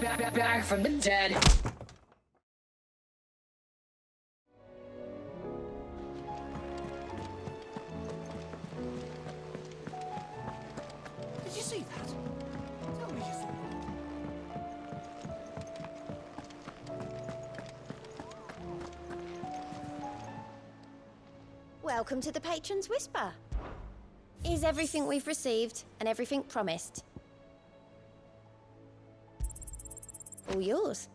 back from the dead. Did you see that? Tell me you saw that. Welcome to the Patron's Whisper. Is everything we've received and everything promised? All yours.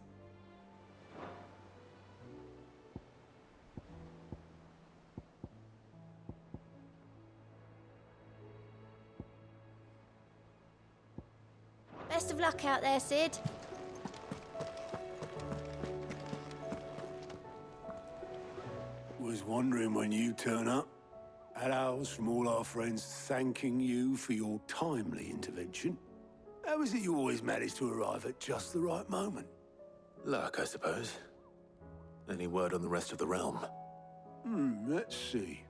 Best of luck out there, Sid. Was wondering when you turn up. Had owls from all our friends thanking you for your timely intervention. How is it you always manage to arrive at just the right moment? Luck, I suppose. Any word on the rest of the realm? Let's see.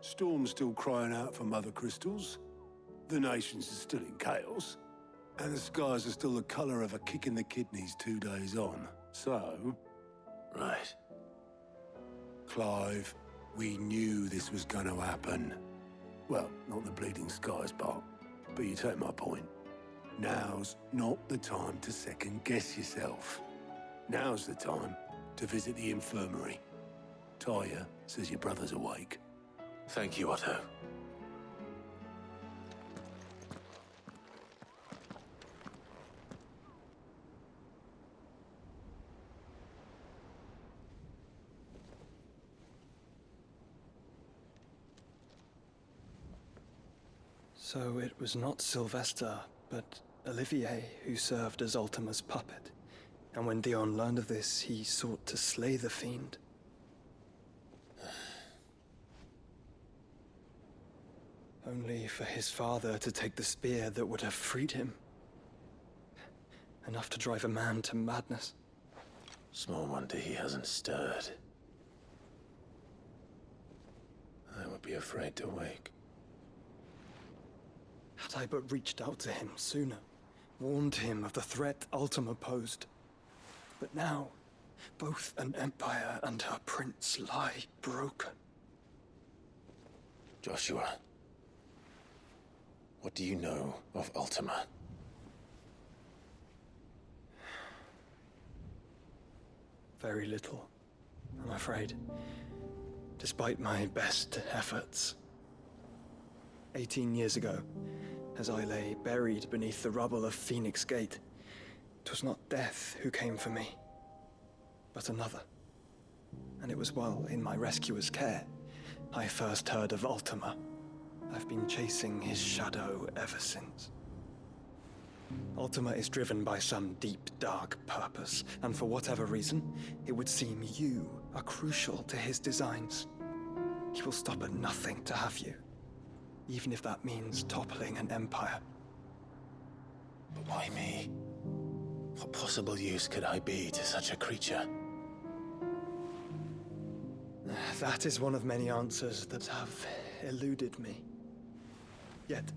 Storm's still crying out for mother crystals. The nations are still in chaos. And the skies are still the colour of a kick in the kidneys 2 days on. So... Right. Clive, we knew this was going to happen. Well, not the bleeding skies part, but you take my point. Now's not the time to second-guess yourself. Now's the time to visit the infirmary. Taya says your brother's awake. Thank you, Otto. So it was not Sylvester, but Olivier who served as Ultima's puppet. And when Dion learned of this, he sought to slay the fiend. Only for his father to take the spear that would have freed him. Enough to drive a man to madness. Small wonder he hasn't stirred. I would be afraid to wake. Had I but reached out to him sooner, warned him of the threat Ultima posed. But now, both an empire and her prince lie broken. Joshua, what do you know of Ultima? Very little, I'm afraid. Despite my best efforts. 18 years ago, as I lay buried beneath the rubble of Phoenix Gate, 'twas not death who came for me, but another. And it was while in my rescuer's care, I first heard of Ultima. I've been chasing his shadow ever since. Ultima is driven by some deep, dark purpose, and for whatever reason, it would seem you are crucial to his designs. He will stop at nothing to have you, even if that means toppling an empire. But why me? What possible use could I be to such a creature? That is one of many answers that have eluded me. Yet,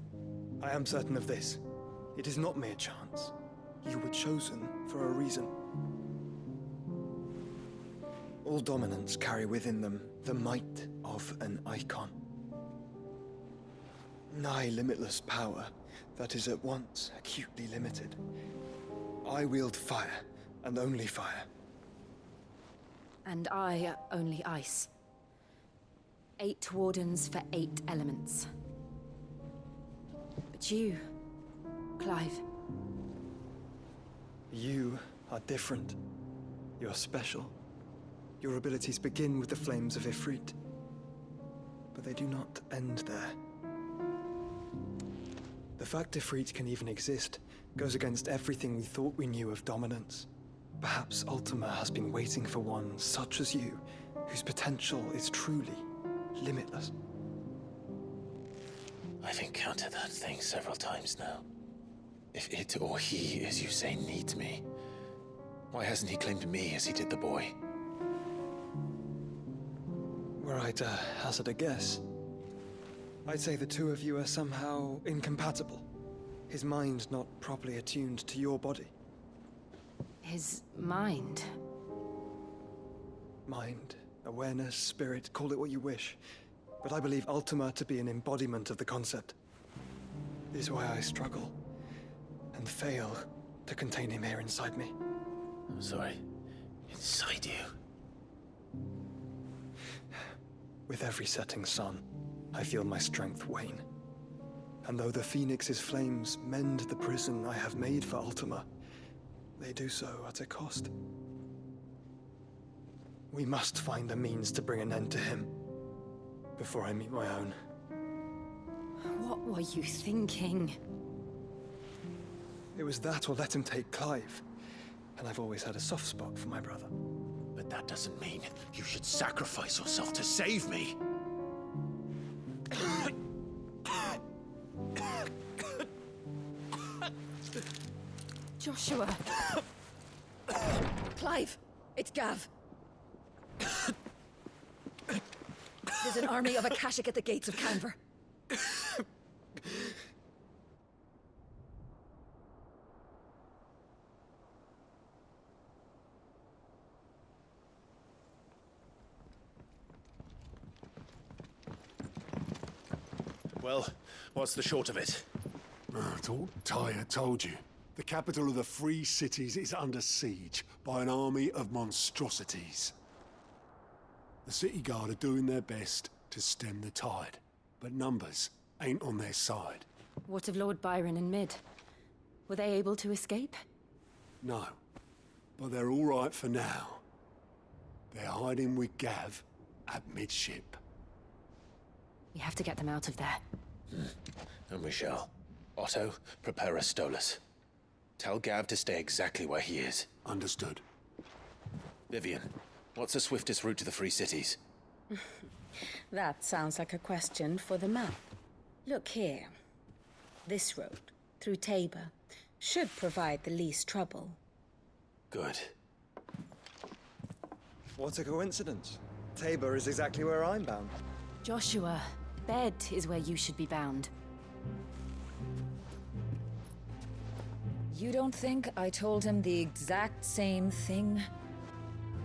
I am certain of this. It is not mere chance. You were chosen for a reason. All dominants carry within them the might of an icon. Nigh limitless power that is at once acutely limited. I wield fire, and only fire. And I only ice. 8 wardens for 8 elements. But you, Clive. You are different. You're special. Your abilities begin with the flames of Ifrit. But they do not end there. The fact Ifrit can even exist goes against everything we thought we knew of dominance. Perhaps Ultima has been waiting for one such as you, whose potential is truly limitless. I've encountered that thing several times now. If it or he, as you say, needs me, why hasn't he claimed me as he did the boy? Were I to hazard a guess, I'd say the two of you are somehow incompatible. His mind not properly attuned to your body. His mind. Mind, awareness, spirit, call it what you wish. But I believe Ultima to be an embodiment of the concept. This is why I struggle and fail to contain him here inside me. I'm sorry. Inside you? With every setting sun, I feel my strength wane. And though the Phoenix's flames mend the prison I have made for Ultima, they do so at a cost. We must find a means to bring an end to him before I meet my own. What were you thinking? It was that or let him take Clive. And I've always had a soft spot for my brother. But that doesn't mean you should sacrifice yourself to save me. Joshua! Clive! It's Gav! There's an army of Akashic at the gates of Canver. Well, what's the short of it? I thought Ty had told you. The capital of the Free Cities is under siege by an army of monstrosities. The city guard are doing their best to stem the tide, but numbers ain't on their side. What of Lord Byron and Mid? Were they able to escape? No, but they're all right for now. They're hiding with Gav at midship. We have to get them out of there. And we shall. Otto, prepare a Stolas. Tell Gav to stay exactly where he is. Understood. Vivian, what's the swiftest route to the Free Cities? That sounds like a question for the map. Look here. This road, through Tabor, should provide the least trouble. Good. What a coincidence. Tabor is exactly where I'm bound. Joshua, bed is where you should be bound. You don't think I told him the exact same thing?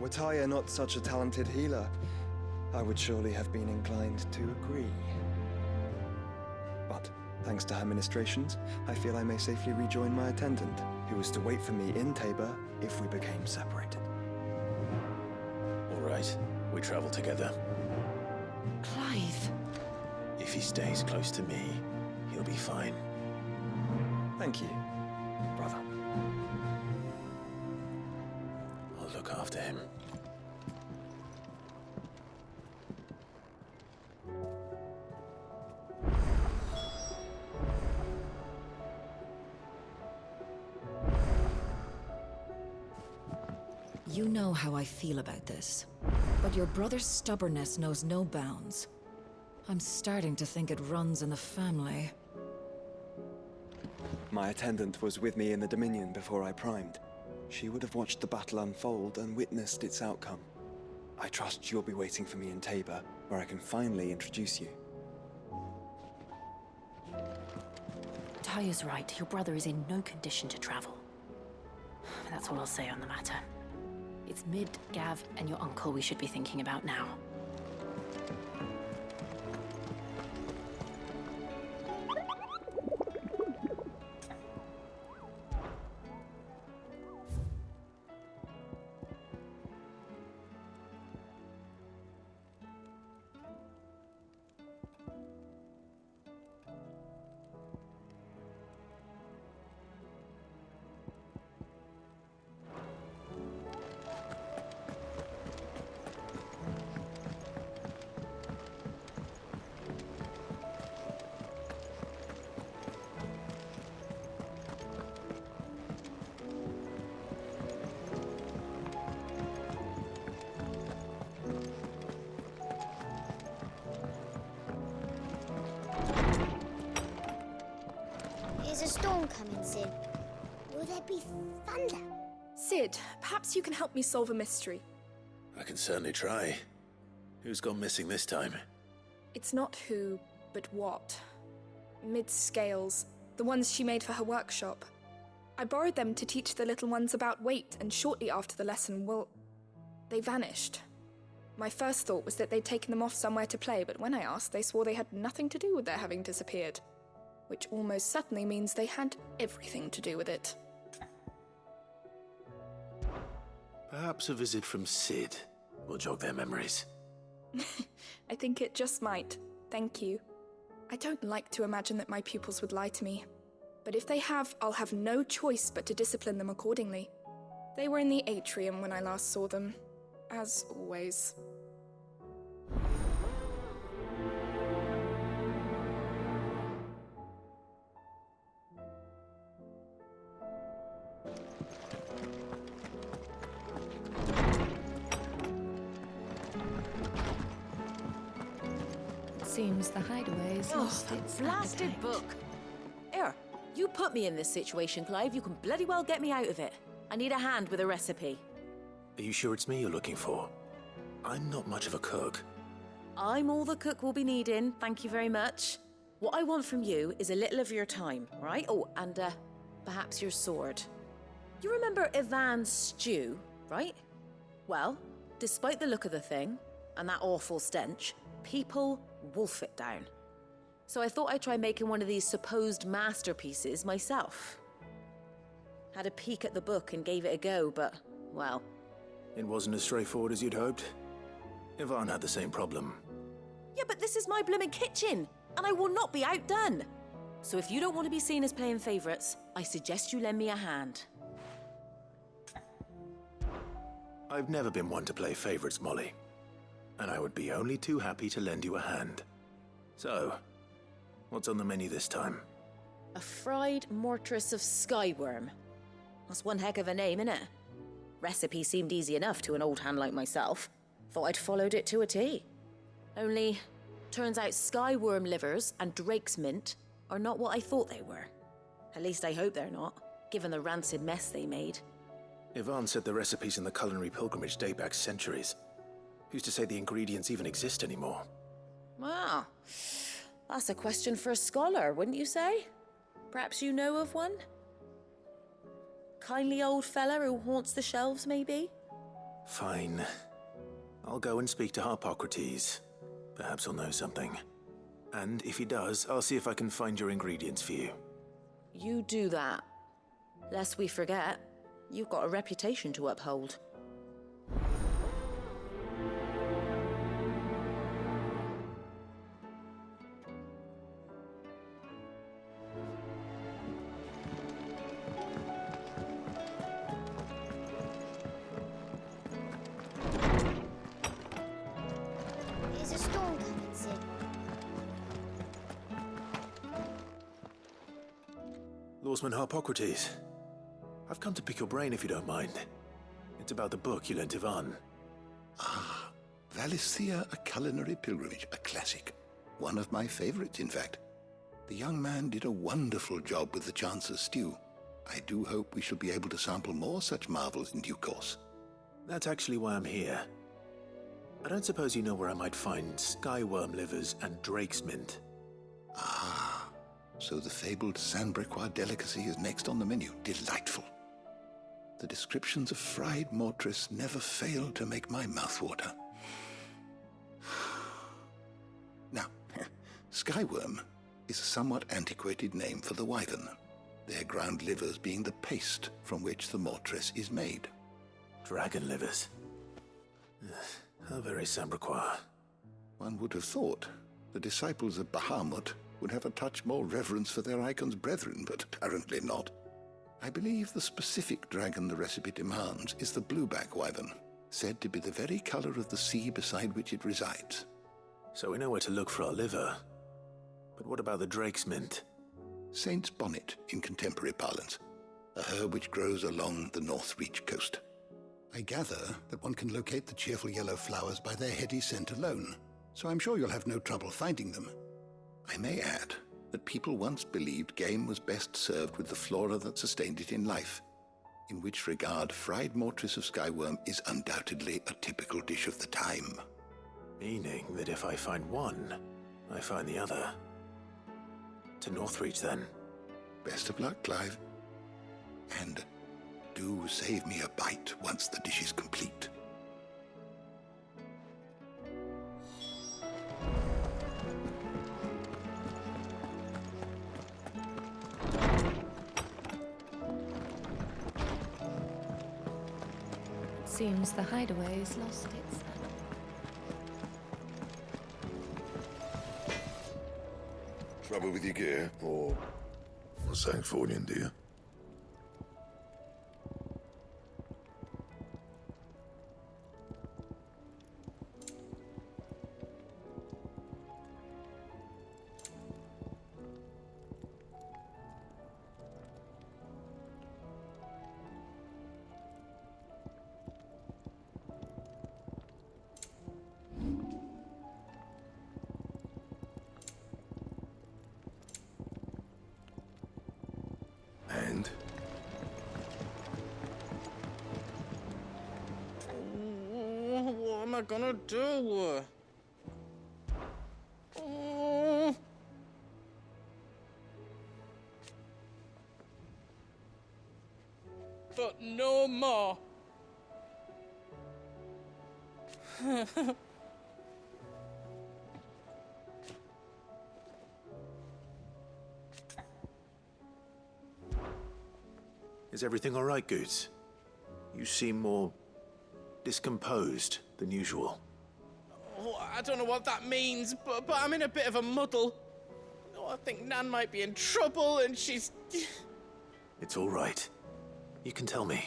Were Tyr not such a talented healer, I would surely have been inclined to agree. But, thanks to her ministrations, I feel I may safely rejoin my attendant, who was to wait for me in Tabor if we became separated. All right, we travel together. Clive! If he stays close to me, he'll be fine. Thank you, brother. I'll look after him. You know how I feel about this, but your brother's stubbornness knows no bounds. I'm starting to think it runs in the family. My attendant was with me in the Dominion before I primed. She would have watched the battle unfold and witnessed its outcome. I trust you'll be waiting for me in Tabor, where I can finally introduce you. Tyr's right. Your brother is in no condition to travel. That's all I'll say on the matter. It's Mid, Gav, and your uncle we should be thinking about now. There's a storm coming soon. Will there be thunder? Sid, perhaps you can help me solve a mystery. I can certainly try. Who's gone missing this time? It's not who, but what. Mid's scales, the ones she made for her workshop. I borrowed them to teach the little ones about weight, and shortly after the lesson, well, they vanished. My first thought was that they'd taken them off somewhere to play, but when I asked, they swore they had nothing to do with their having disappeared. Which almost certainly means they had everything to do with it. Perhaps a visit from Sid will jog their memories. I think it just might. Thank you. I don't like to imagine that my pupils would lie to me. But if they have, I'll have no choice but to discipline them accordingly. They were in the atrium when I last saw them, as always. Seems the hideaway's lost its blasted appetite. book. Here, you put me in this situation, Clive. You can bloody well get me out of it. I need a hand with a recipe. Are you sure it's me you're looking for? I'm not much of a cook. I'm all the cook will be needing, thank you very much. What I want from you is a little of your time, right? Oh, and perhaps your sword. You remember Ivan's stew, right? Well, despite the look of the thing, and that awful stench, people wolf it down. So I thought I'd try making one of these supposed masterpieces myself. Had a peek at the book and gave it a go, but, well... It wasn't as straightforward as you'd hoped. Ivan had the same problem. Yeah, but this is my blooming kitchen, and I will not be outdone. So if you don't want to be seen as playing favourites, I suggest you lend me a hand. I've never been one to play favourites, Molly. And I would be only too happy to lend you a hand. So, what's on the menu this time? A fried mortress of skyworm. That's one heck of a name, innit? Recipe seemed easy enough to an old hand like myself. Thought I'd followed it to a T. Only, turns out skyworm livers and drake's mint are not what I thought they were. At least I hope they're not, given the rancid mess they made. Ivan said the recipes in the culinary pilgrimage date back centuries. Who's to say the ingredients even exist anymore? Well, that's a question for a scholar, wouldn't you say? Perhaps you know of one? Kindly old fella who haunts the shelves, maybe? Fine. I'll go and speak to Harpocrates. Perhaps he'll know something. And if he does, I'll see if I can find your ingredients for you. You do that. Lest we forget, you've got a reputation to uphold. There's a storm coming, Sid. Lawsman Harpocrates. I've come to pick your brain if you don't mind. It's about the book you lent Ivan. Ah, Valisthea, A Culinary Pilgrimage, a classic. One of my favorites, in fact. The young man did a wonderful job with the Chance's stew. I do hope we shall be able to sample more such marvels in due course. That's actually why I'm here. I don't suppose you know where I might find skyworm livers and drake's mint. Ah, so the fabled Sandbrequois delicacy is next on the menu. Delightful. The descriptions of fried mortress never fail to make my mouth water. Now, skyworm is a somewhat antiquated name for the wyvern, their ground livers being the paste from which the mortress is made. Dragon livers. How very Sandbrequois. One would have thought the disciples of Bahamut would have a touch more reverence for their icon's brethren, but apparently not. I believe the specific dragon the recipe demands is the blueback wyvern, said to be the very color of the sea beside which it resides. So we know where to look for our liver. But what about the drake's mint? Saint's bonnet in contemporary parlance, a herb which grows along the North Reach coast. I gather that one can locate the cheerful yellow flowers by their heady scent alone, so I'm sure you'll have no trouble finding them. I may add that people once believed game was best served with the flora that sustained it in life, in which regard fried mortress of skyworm is undoubtedly a typical dish of the time. Meaning that if I find one, I find the other. To Northreach, then. Best of luck, Clive. Do save me a bite once the dish is complete. Seems the hideaway's lost its... Trouble with your gear, or Sancfordian, dear? And? What am I gonna do? But no more. Is everything all right, Goots? You seem more discomposed than usual. Oh, I don't know what that means, but I'm in a bit of a muddle. Oh, I think Nan might be in trouble, and she's... It's all right. You can tell me.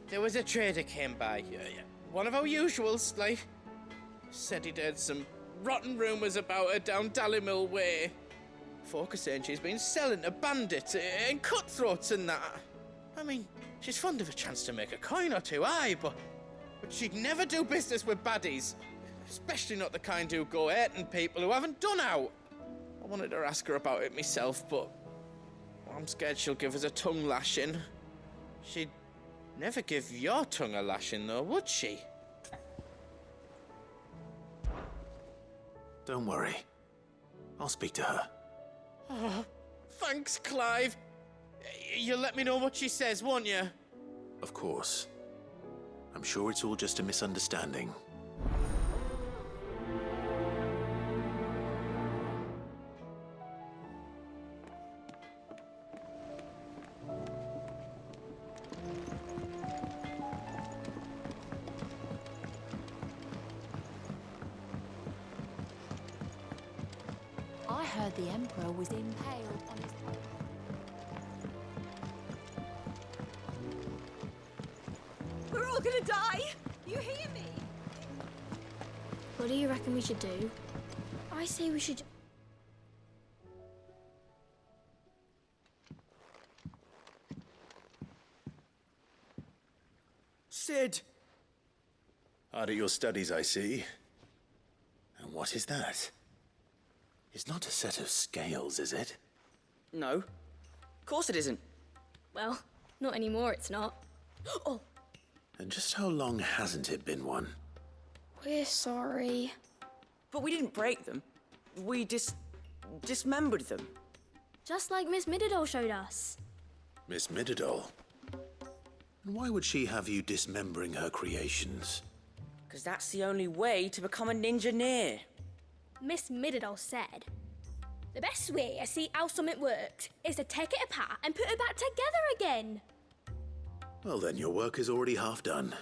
There was a trader came by. One of our usuals, like. Said he'd heard some rotten rumours about her down Dallymill Way. Folk are saying she's been selling to bandits and cutthroats and that. I mean, she's fond of a chance to make a coin or two, aye, but she'd never do business with baddies. Especially not the kind who go hurting people who haven't done out. I wanted to ask her about it myself, but I'm scared she'll give us a tongue lashing. She'd never give your tongue a lashing, though, would she? Don't worry. I'll speak to her. Oh, thanks, Clive. You'll let me know what she says, won't you? Of course. I'm sure it's all just a misunderstanding. I heard the Emperor was impaled on his... We're all gonna die! You hear me? What do you reckon we should do? I say we should... Sid! Hard at your studies, I see. And what is that? It's not a set of scales, is it? No. Of course it isn't. Well, not anymore, it's not. Oh! And just how long hasn't it been one? We're sorry. But we didn't break them. We dismembered them. Just like Miss Mididol showed us. Miss Mididol? And why would she have you dismembering her creations? Because that's the only way to become a ninja-neer. Miss Mididol said, the best way to see how something works is to take it apart and put it back together again. Well then, your work is already half done.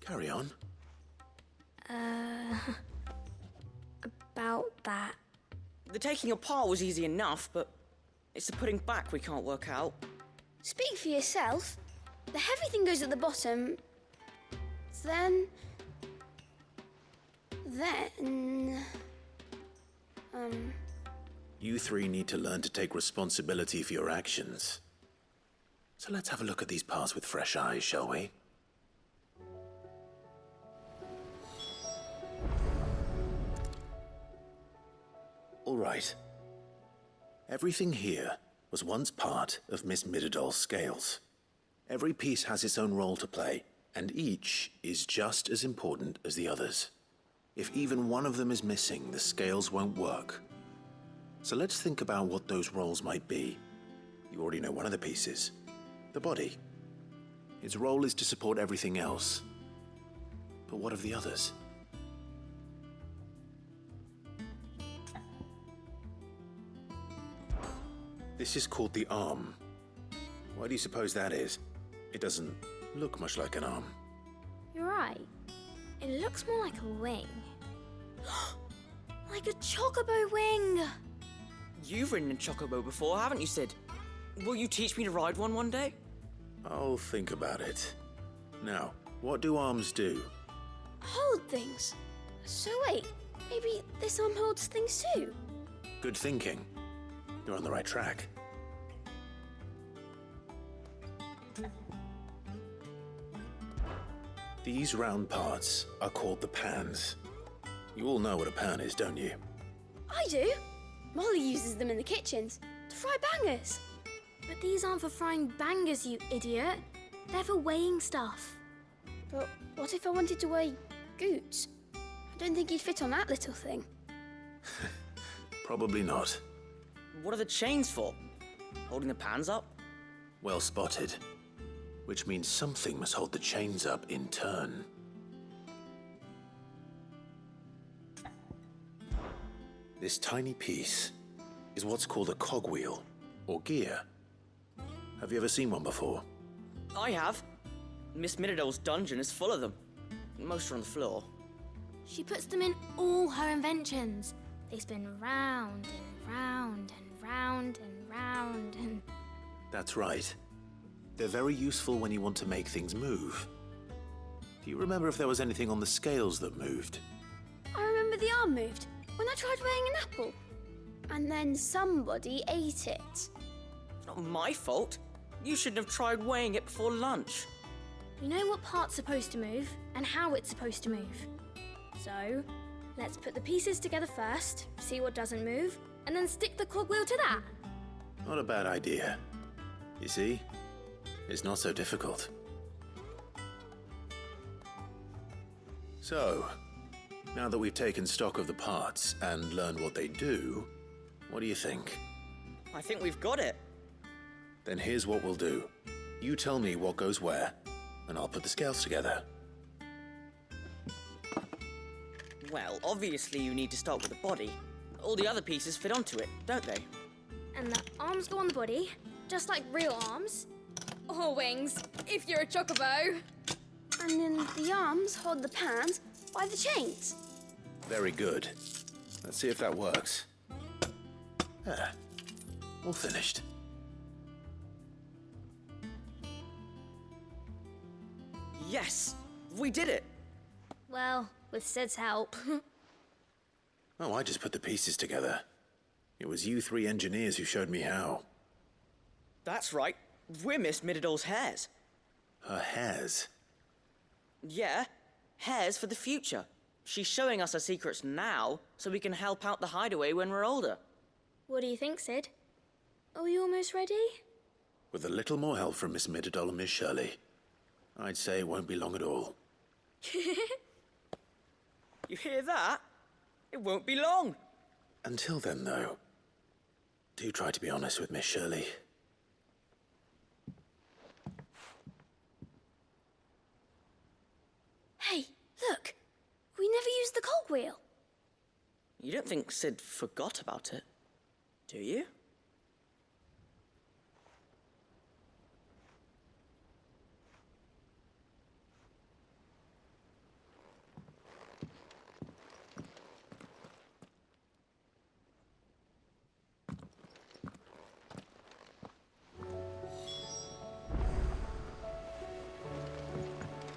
Carry on. About that. The taking apart was easy enough, but it's the putting back we can't work out. Speak for yourself. The heavy thing goes at the bottom. Then... You three need to learn to take responsibility for your actions. So let's have a look at these parts with fresh eyes, shall we? All right. Everything here was once part of Miss Mididol's scales. Every piece has its own role to play, and each is just as important as the others. If even one of them is missing, the scales won't work. So let's think about what those roles might be. You already know one of the pieces. The body. Its role is to support everything else. But what of the others? This is called the arm. Why do you suppose that is? It doesn't look much like an arm. You're right. It looks more like a wing. Like a chocobo wing! You've ridden a chocobo before, haven't you, Sid? Will you teach me to ride one day? I'll think about it. Now, what do arms do? Hold things. So wait, maybe this arm holds things too? Good thinking. You're on the right track. These round parts are called the pans. You all know what a pan is, don't you? I do. Molly uses them in the kitchens to fry bangers. But these aren't for frying bangers, you idiot. They're for weighing stuff. But what if I wanted to weigh Goots? I don't think he'd fit on that little thing. Probably not. What are the chains for? Holding the pans up? Well spotted. Which means something must hold the chains up in turn. This tiny piece is what's called a cogwheel, or gear. Have you ever seen one before? I have. Miss Midodol's dungeon is full of them. Most are on the floor. She puts them in all her inventions. They spin round and round and round and round and... That's right. They're very useful when you want to make things move. Do you remember if there was anything on the scales that moved? I remember the arm moved when I tried weighing an apple. And then somebody ate it. It's not my fault. You shouldn't have tried weighing it before lunch. We know what part's supposed to move and how it's supposed to move. So, let's put the pieces together first, see what doesn't move, and then stick the cogwheel to that. Not a bad idea. You see? It's not so difficult. So, now that we've taken stock of the parts and learned what they do, what do you think? I think we've got it. Then here's what we'll do. You tell me what goes where, and I'll put the scales together. Well, obviously you need to start with the body. All the other pieces fit onto it, don't they? And the arms go on the body, just like real arms. Or wings, if you're a chocobo. And then the arms hold the pans by the chains. Very good. Let's see if that works. Ah, all finished. Yes! We did it! Well, with Sid's help. Oh, I just put the pieces together. It was you three engineers who showed me how. That's right. We're Miss Midodol's hares. Her hairs? Yeah, hares for the future. She's showing us her secrets now, so we can help out the hideaway when we're older. What do you think, Sid? Are we almost ready? With a little more help from Miss Midodol and Miss Shirley, I'd say it won't be long at all. You hear that? It won't be long. Until then, though, do try to be honest with Miss Shirley. Hey, look! We never used the cogwheel. You don't think Sid forgot about it, do you?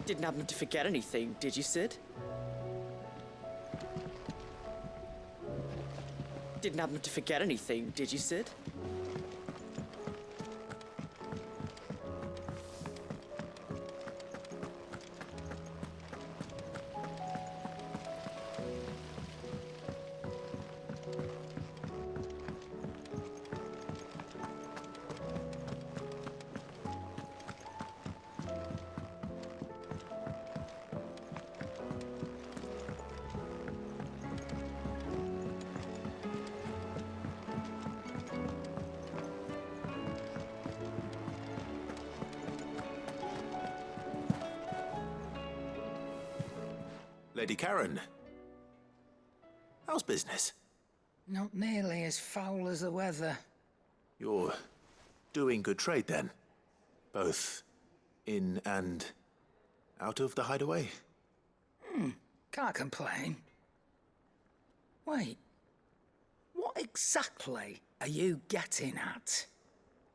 Didn't happen to forget anything, did you, Sid? Didn't happen to forget anything, did you, Sid? Lady Karen. How's business? Not nearly as foul as the weather. You're doing good trade then? Both in and out of the hideaway? Can't complain. Wait. What exactly are you getting at?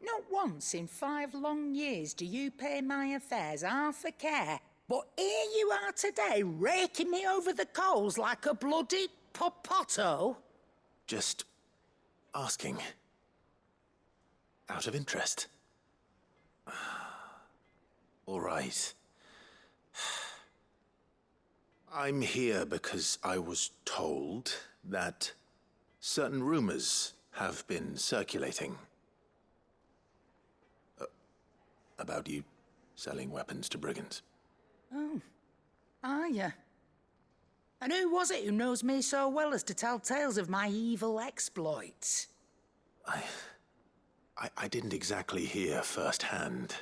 Not once in 5 long years do you pay my affairs half a care, but here you are today, raking me over the coals like a bloody popoto? Just asking. Out of interest. All right. I'm here because I was told that certain rumors have been circulating. About you selling weapons to brigands. Oh, are ya? And who was it who knows me so well as to tell tales of my evil exploits? I didn't exactly hear firsthand.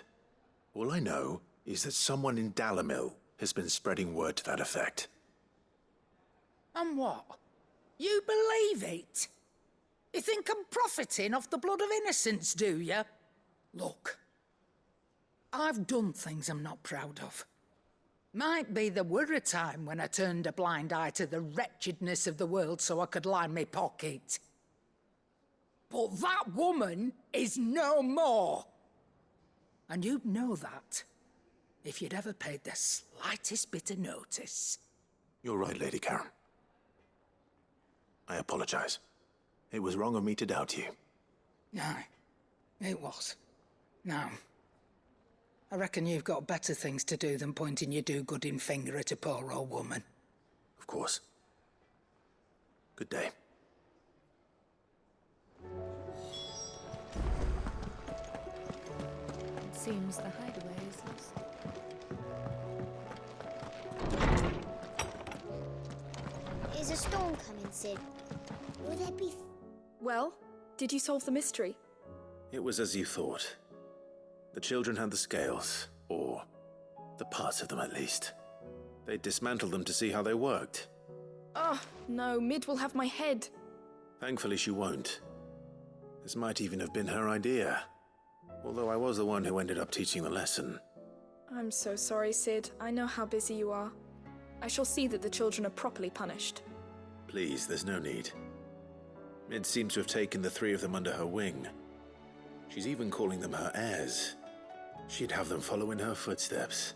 All I know is that someone in Dalimil has been spreading word to that effect. And what? You believe it? You think I'm profiting off the blood of innocents, do you? Look, I've done things I'm not proud of. Might be there were a time when I turned a blind eye to the wretchedness of the world so I could line my pocket. But that woman is no more. And you'd know that if you'd ever paid the slightest bit of notice. You're right, Lady Karen. I apologize. It was wrong of me to doubt you. Aye, it was. Now, I reckon you've got better things to do than pointing your do-gooding finger at a poor old woman. Of course. Good day. It seems the hideaway is loose. Is a storm coming, Sid? Will there be... Well, did you solve the mystery? It was as you thought. The children had the scales, or the parts of them at least. They dismantled them to see how they worked. Oh, no, Mid will have my head. Thankfully she won't. This might even have been her idea. Although I was the one who ended up teaching the lesson. I'm so sorry, Sid. I know how busy you are. I shall see that the children are properly punished. Please, there's no need. Mid seems to have taken the 3 of them under her wing. She's even calling them her heirs. She'd have them follow in her footsteps.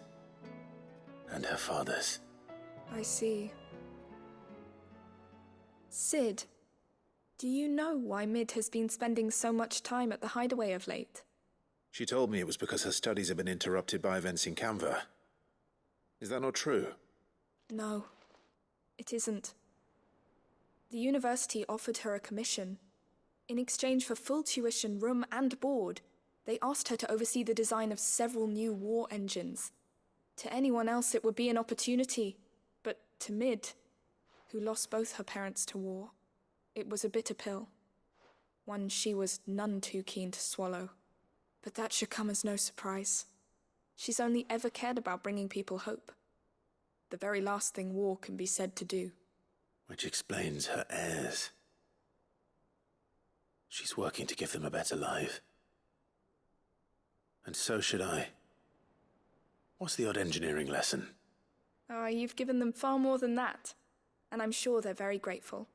And her father's. I see. Sid, do you know why Mid has been spending so much time at the hideaway of late? She told me it was because her studies have been interrupted by events in Canva. Is that not true? No, it isn't. The university offered her a commission. In exchange for full tuition, room and board, they asked her to oversee the design of several new war engines. To anyone else it would be an opportunity, but to Mid, who lost both her parents to war, it was a bitter pill. One she was none too keen to swallow. But that should come as no surprise. She's only ever cared about bringing people hope. The very last thing war can be said to do. Which explains her heirs. She's working to give them a better life. And so should I. What's the odd engineering lesson? Ah, you've given them far more than that. And I'm sure they're very grateful.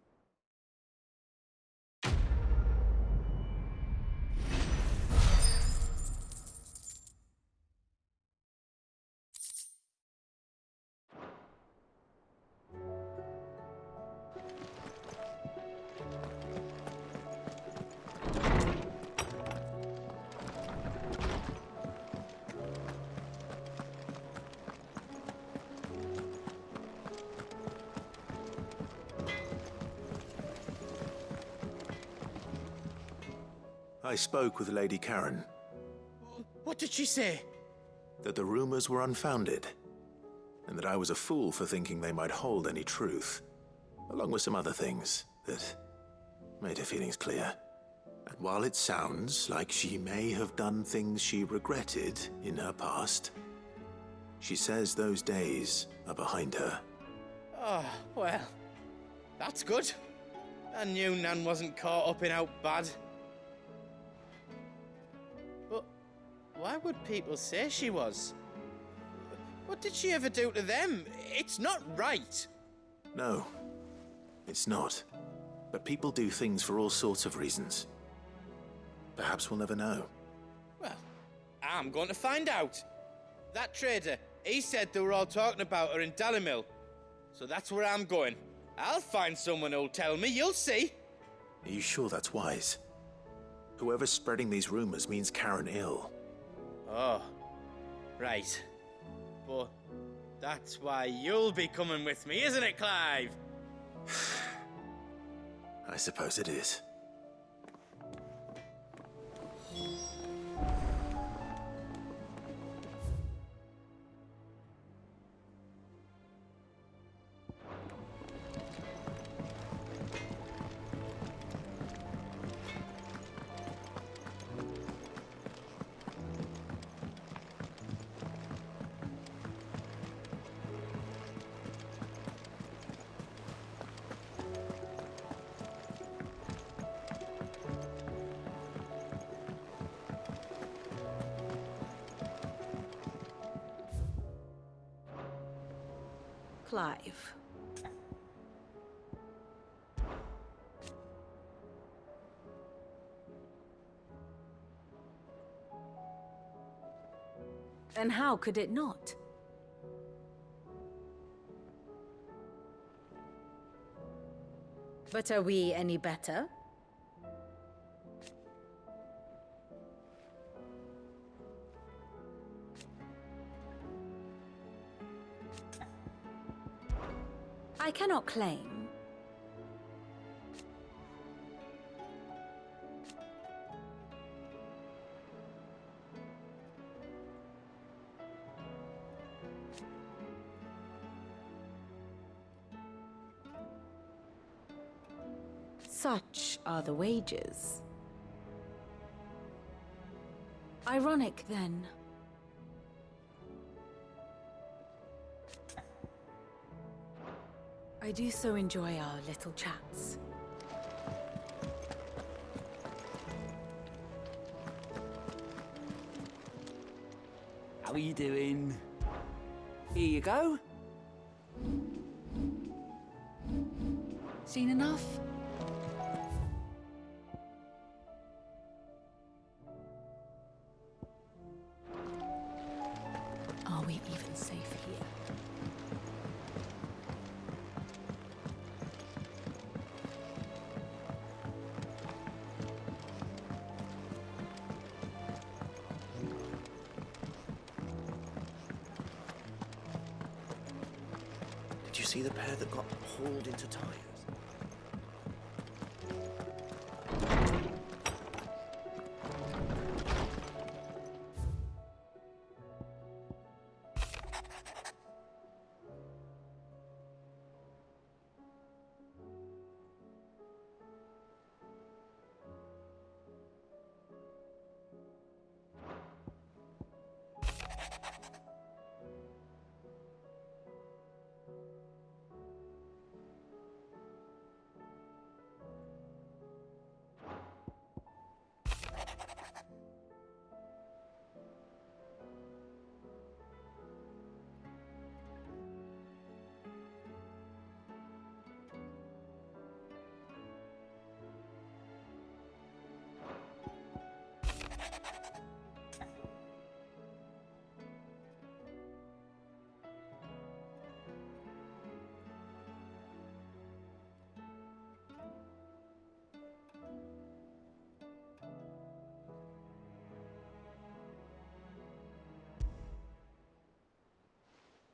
I spoke with Lady Karen. What did she say? That the rumors were unfounded, and that I was a fool for thinking they might hold any truth, along with some other things that made her feelings clear. And while it sounds like she may have done things she regretted in her past, she says those days are behind her. Oh, well, that's good. I knew Nan wasn't caught up in out bad. But why would people say she was? What did she ever do to them? It's not right. No, it's not. But people do things for all sorts of reasons. Perhaps we'll never know. Well, I'm going to find out. That trader, he said they were all talking about her in Dalimil. So that's where I'm going. I'll find someone who'll tell me, you'll see. Are you sure that's wise? Whoever's spreading these rumors means Karen ill. Oh, right. But that's why you'll be coming with me, isn't it, Clive? I suppose it is. Clive. And how could it not? But are we any better? I cannot claim. Such are the wages. Ironic, then. I do so enjoy our little chats. How are you doing? Here you go. Seen enough? Are we even safe here? Did you see the pair that got hauled into tires?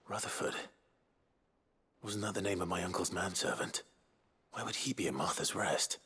Rutherford. Wasn't that the name of my uncle's manservant? Why would he be at Martha's Rest?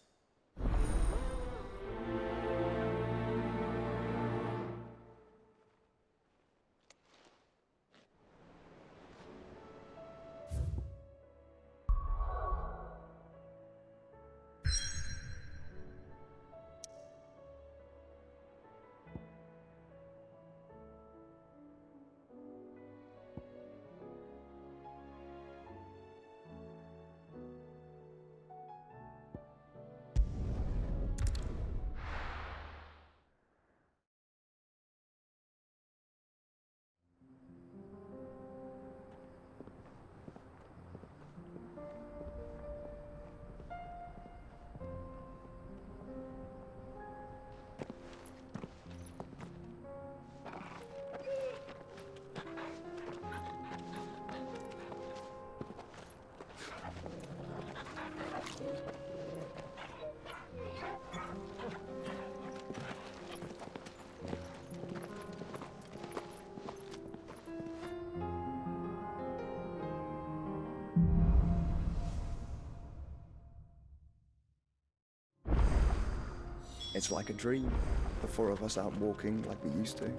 It's like a dream. The four of us out walking like we used to.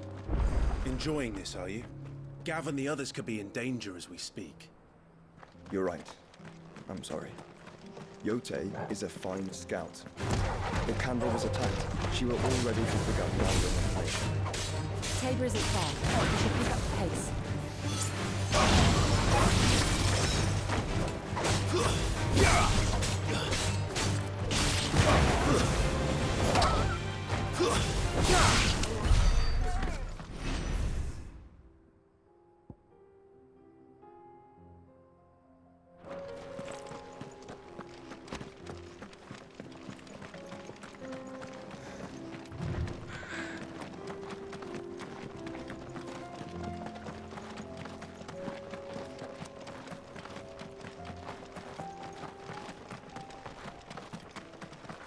Enjoying this, are you? Gav and the others could be in danger as we speak. You're right. I'm sorry. Yote is a fine scout. If Candor was attacked, she will already have begun gathering information. Tabor isn't far. We should pick up the pace.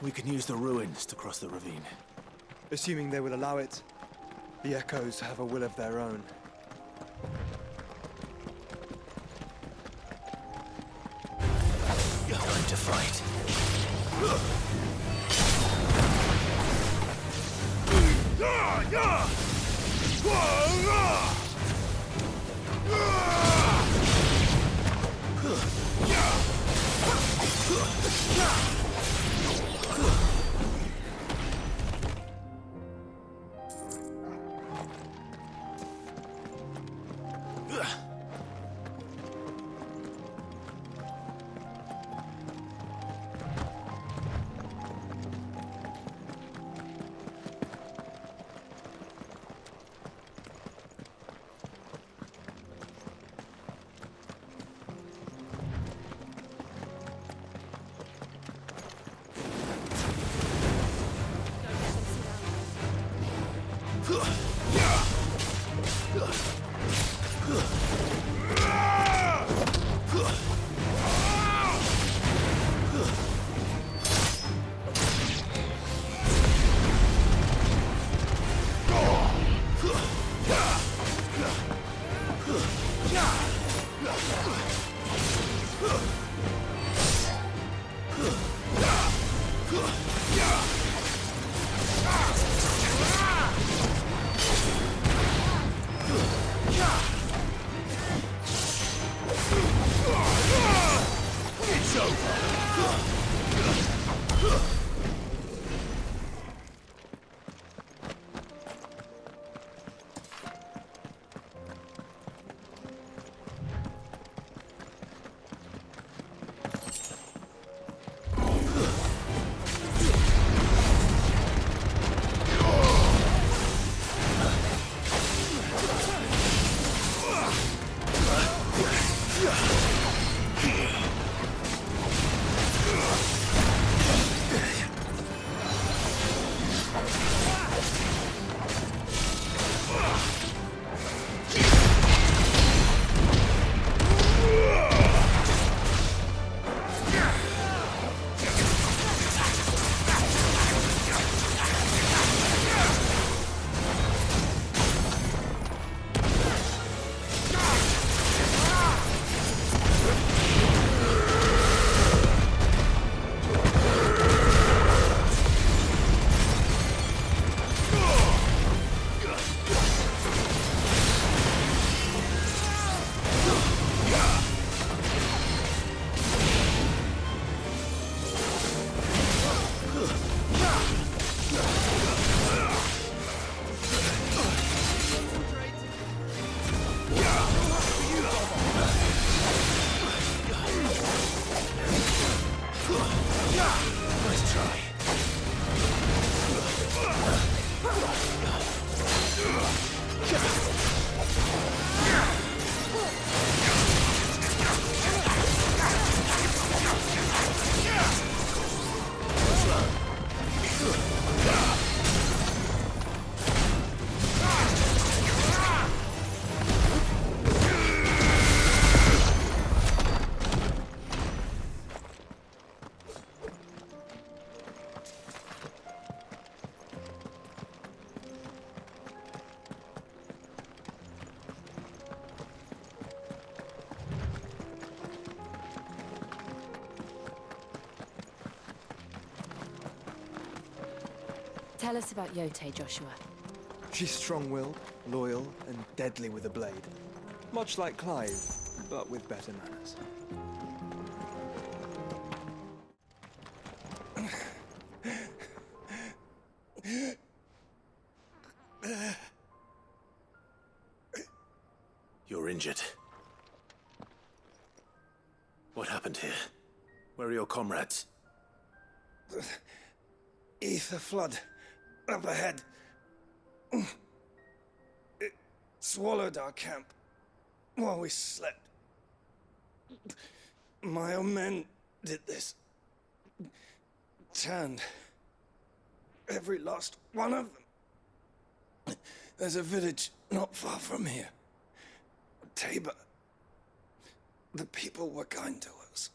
We can use the ruins to cross the ravine. Assuming they will allow it, the Echoes have a will of their own. Time to fight. Tell us about Yote, Joshua. She's strong-willed, loyal, and deadly with a blade. Much like Clive, but with better manners. You're injured. What happened here? Where are your comrades? Ether flood. Up ahead. It swallowed our camp while we slept. My own men did this. Turned every last one of them. There's a village not far from here. Tabor. The people were kind to us.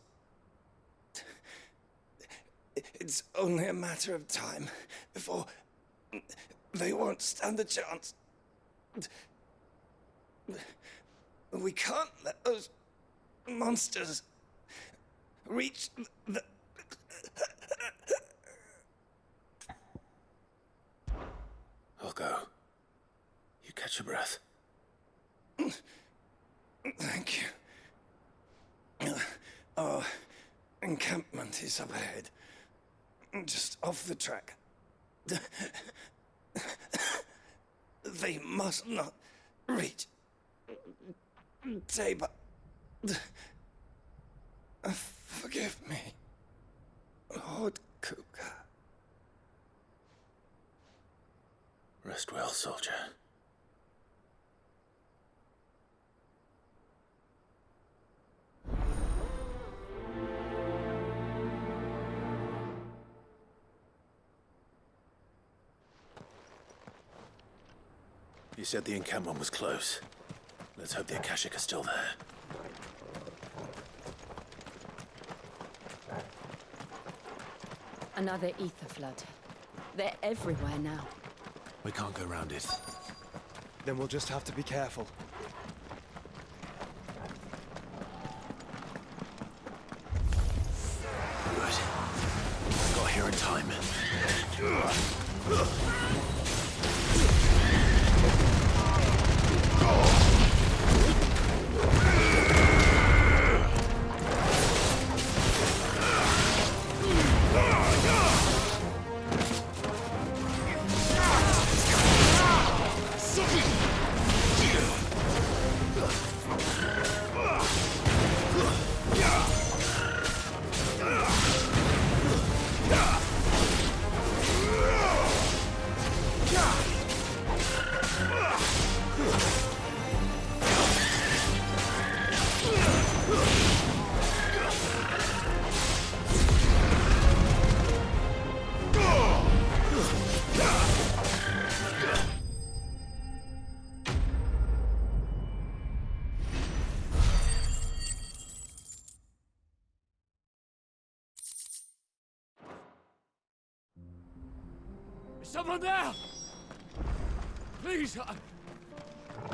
It's only a matter of time before they won't stand a chance. We can't let those monsters reach the... I'll go. You catch your breath. Thank you. Our encampment is up ahead. Just off the track. They must not reach Tabor. Forgive me, Lord Cougar. Rest well, soldier. You said the encampment was close. Let's hope the Akashic are still there. Another ether flood. They're everywhere now. We can't go round it. Then we'll just have to be careful. Good. Got here in time. Is someone there? Please, I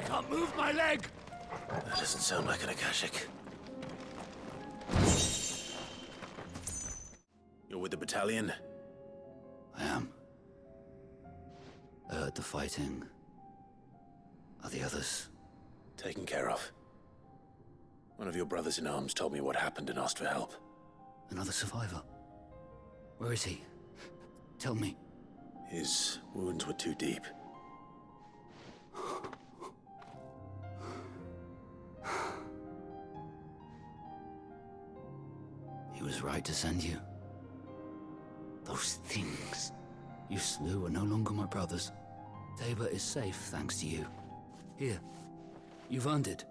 can't move my leg. That doesn't sound like an Akashic. You're with the battalion? I am. I heard the fighting. Are the others? Taken care of. One of your brothers in arms told me what happened and asked for help. Another survivor? Where is he? Tell me. His wounds were too deep. He was right to send you. Those things you slew are no longer my brothers. Tabor is safe thanks to you. Here, you've earned it.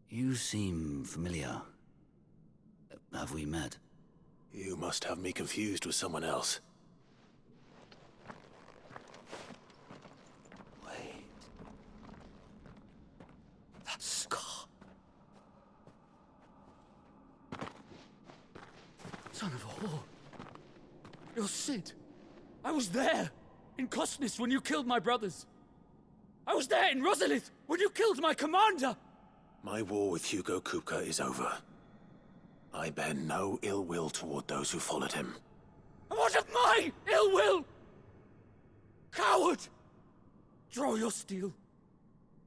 You seem familiar. Have we met? You must have me confused with someone else. Wait. That scar. Son of a whore. You're Sid. I was there, in Cosnes, when you killed my brothers. I was there in Rosalith when you killed my commander! My war with Hugo Kupka is over. I bear no ill will toward those who followed him. And what of my ill will? Coward! Draw your steel.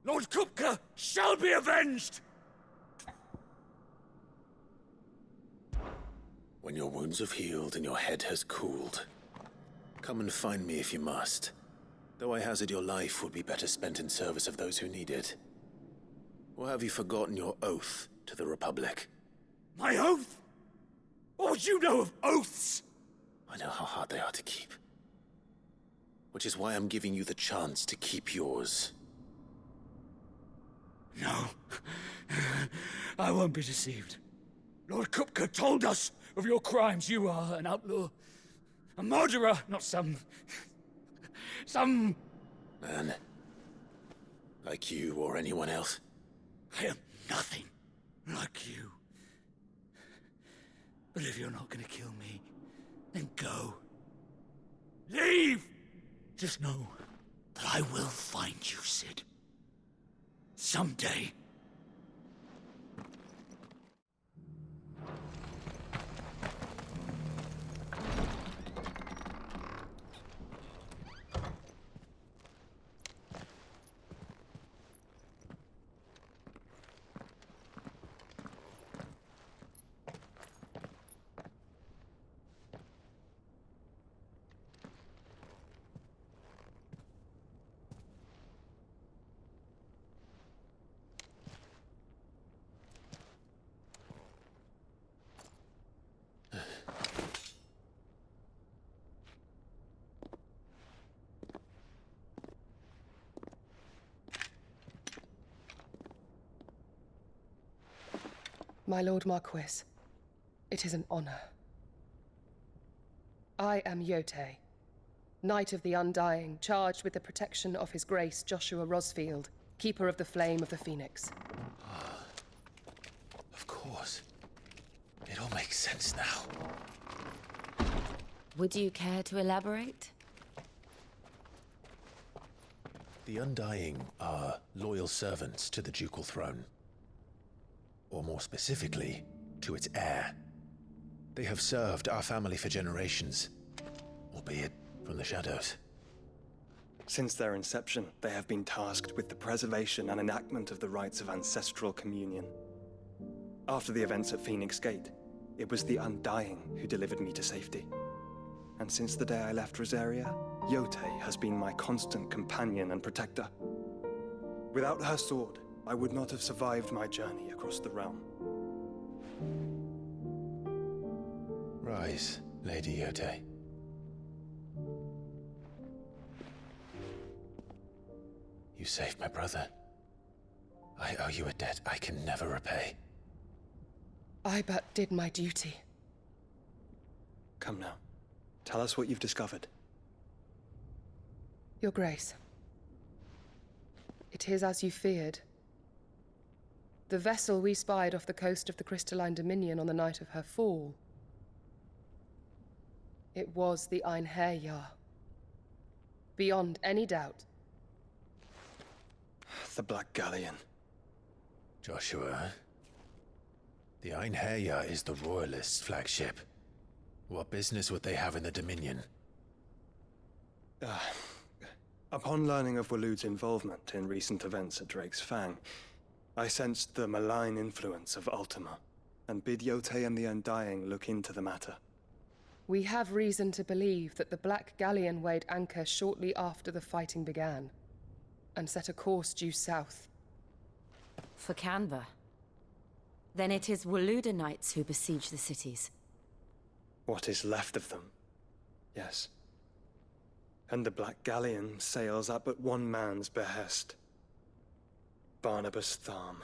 Lord Kupka shall be avenged! When your wounds have healed and your head has cooled, come and find me if you must. Though I hazard your life would be better spent in service of those who need it. Or have you forgotten your oath to the Republic? My oath? What would you know of oaths? I know how hard they are to keep. Which is why I'm giving you the chance to keep yours. No. I won't be deceived. Lord Kupka told us of your crimes. You are an outlaw. A murderer, not some... Man. Like you or anyone else. I am nothing like you. But if you're not gonna kill me, then go. Leave! Just know that I will find you, Sid. Someday. My Lord Marquis, it is an honor. I am Yote, Knight of the Undying, charged with the protection of His Grace Joshua Rosfield, Keeper of the Flame of the Phoenix. Of course. It all makes sense now. Would you care to elaborate? The Undying are loyal servants to the ducal throne. Or more specifically, to its heir. They have served our family for generations, albeit from the shadows. Since their inception, they have been tasked with the preservation and enactment of the rites of ancestral communion. After the events at Phoenix Gate, it was the Undying who delivered me to safety. And since the day I left Rosaria, Yote has been my constant companion and protector. Without her sword, I would not have survived my journey across the realm. Rise, Lady Yote. You saved my brother. I owe you a debt I can never repay. I but did my duty. Come now. Tell us what you've discovered. Your Grace. It is as you feared. The vessel we spied off the coast of the Crystalline Dominion on the night of her fall. It was the Einherjar. Beyond any doubt. The Black Galleon. Joshua, the Einherjar is the Royalists' flagship. What business would they have in the Dominion? Upon learning of Waloed's involvement in recent events at Drake's Fang, I sensed the malign influence of Ultima, and bid Yote and the Undying look into the matter. We have reason to believe that the Black Galleon weighed anchor shortly after the fighting began, and set a course due south. For Canva. Then it is Waloed knights who besiege the cities. What is left of them, yes. And the Black Galleon sails at but one man's behest. Barnabas Tharm.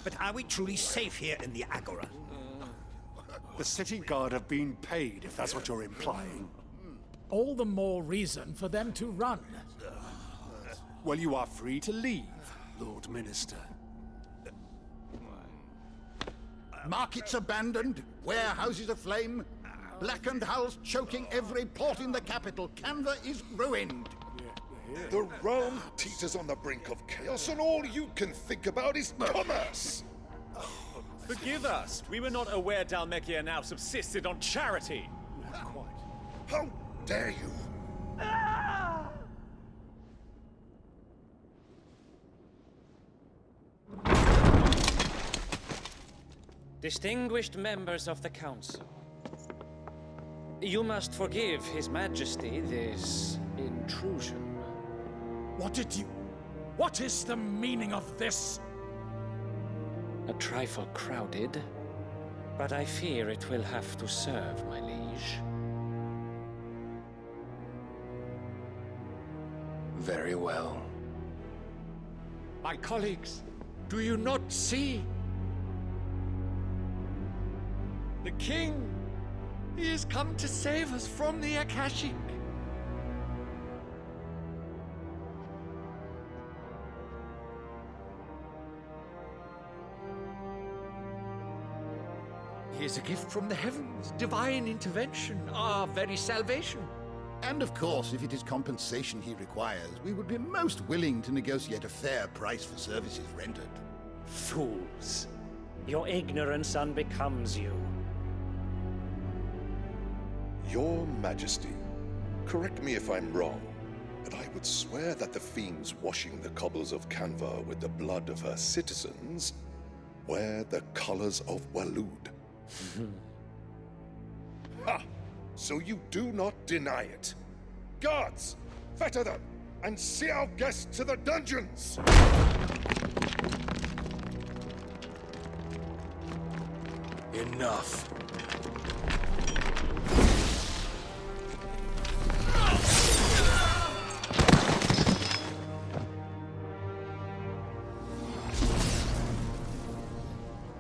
But are we truly safe here in the Agora? The city guard have been paid, if that's what you're implying. All the more reason for them to run. Well, you are free to leave, Lord Minister. Markets abandoned, warehouses aflame, blackened hulls choking every port in the capital. Canva is ruined. The realm teeters on the brink of chaos, and all you can think about is commerce! Forgive us. We were not aware Dhalmekia now subsisted on charity. Not quite. How dare you? Distinguished members of the Council, you must forgive His Majesty this intrusion. What is the meaning of this? A trifle crowded, but I fear it will have to serve, my liege. Very well. My colleagues, do you not see? The king! He has come to save us from the Akashic. He is a gift from the heavens, divine intervention, our very salvation. And of course, if it is compensation he requires, we would be most willing to negotiate a fair price for services rendered. Fools! Your ignorance unbecomes you. Your Majesty, correct me if I'm wrong, but I would swear that the fiends washing the cobbles of Canva with the blood of her citizens wear the colors of Waloed. Ha! So you do not deny it. Guards, fetter them, and see our guests to the dungeons! Enough.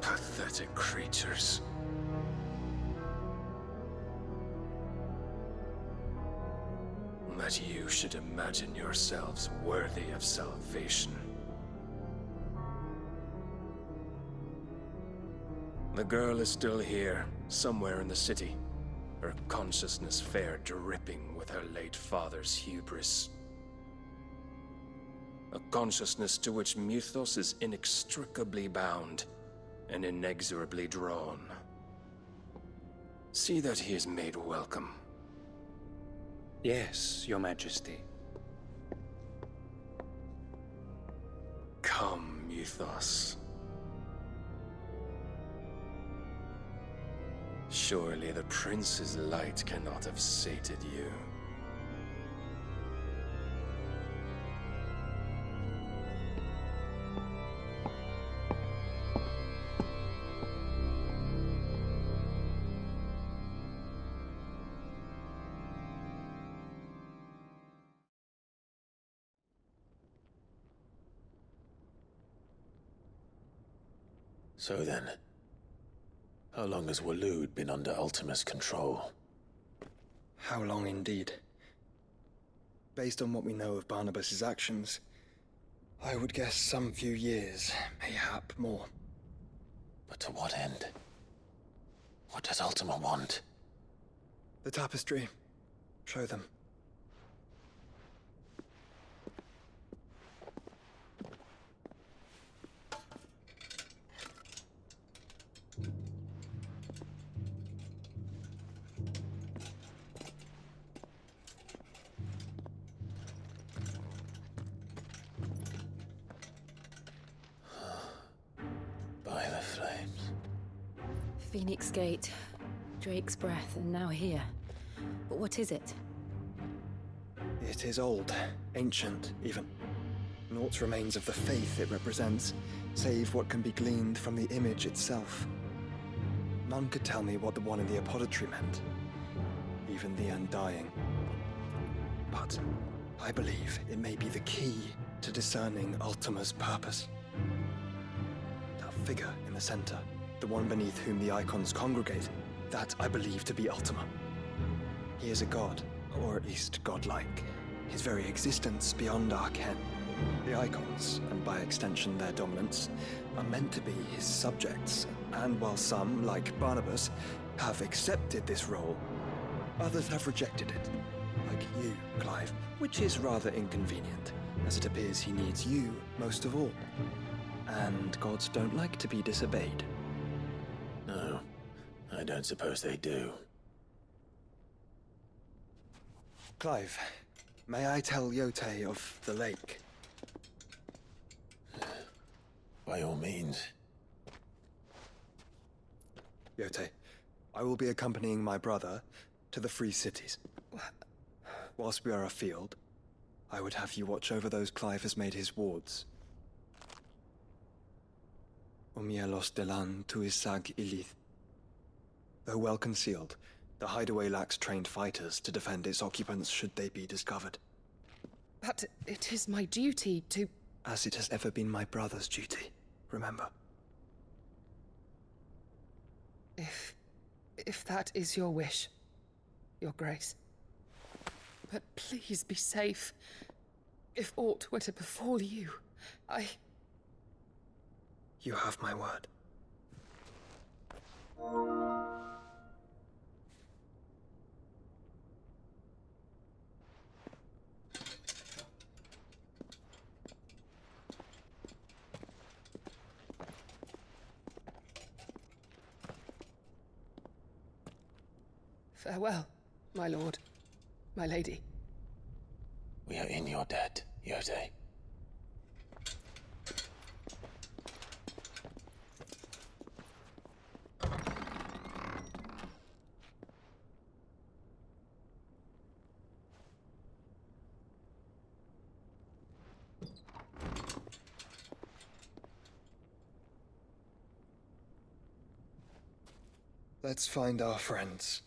Pathetic creatures. That you should imagine yourselves worthy of salvation. The girl is still here, somewhere in the city, her consciousness fair dripping with her late father's hubris. A consciousness to which Mythos is inextricably bound and inexorably drawn. See that he is made welcome. Yes, Your Majesty. Come, Mythos. Surely the prince's light cannot have sated you. So then, how long has Waloed been under Ultima's control? How long indeed? Based on what we know of Barnabas's actions, I would guess some few years, mayhap more. But to what end? What does Ultima want? The tapestry. Show them. Phoenix Gate, Drake's Breath, and now here. But what is it? It is old, ancient, even. Naught remains of the faith it represents, save what can be gleaned from the image itself. None could tell me what the one in the apothecary meant, even the Undying. But I believe it may be the key to discerning Ultima's purpose. That figure in the center, the one beneath whom the icons congregate, that I believe to be Ultima. He is a god, or at least godlike, his very existence beyond our ken. The Icons, and by extension their dominants, are meant to be his subjects, and while some, like Barnabas, have accepted this role, others have rejected it. Like you, Clive, which is rather inconvenient, as it appears he needs you most of all. And gods don't like to be disobeyed. No, I don't suppose they do. Clive, may I tell Yote of the lake? By all means. Yote, I will be accompanying my brother to the Free Cities. Whilst we are afield, I would have you watch over those Clive has made his wards. Umielos delan tuisag ilith. Though well concealed, the hideaway lacks trained fighters to defend its occupants should they be discovered. But it is my duty to... As it has ever been my brother's duty, remember. If that is your wish, Your Grace. But please be safe. If aught were to befall you, You have my word. Farewell, my lord, my lady. We are in your debt, Yote. Let's find our friends.